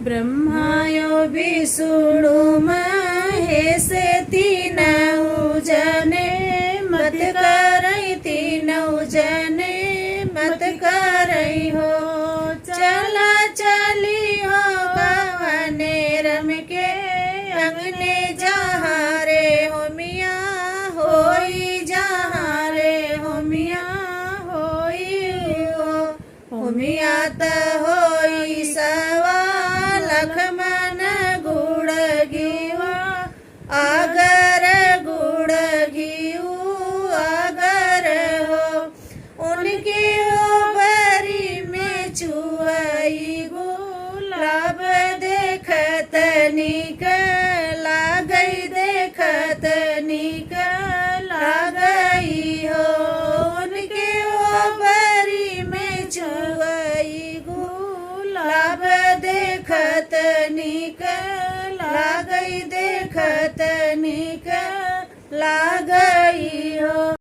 ब्रह्मायो विष्णु महेश तीनऊ जने मत करई तीनऊ जने मत करई हो। चला चली हो गवने रम के अंगने जहाँ रे हो मिया होई जहाँ रे हो मिया होई हो मिया त होई सवा लखमन गुड़ घीवा आगर गुड़ घीऊ आगर हो। उनके ओबरी में चुआई गुलाब देखत निक लागई देखत निक लागई हो। उनके ओबरी में चुआई गुलाब देखत निक लागई देखत निक लाग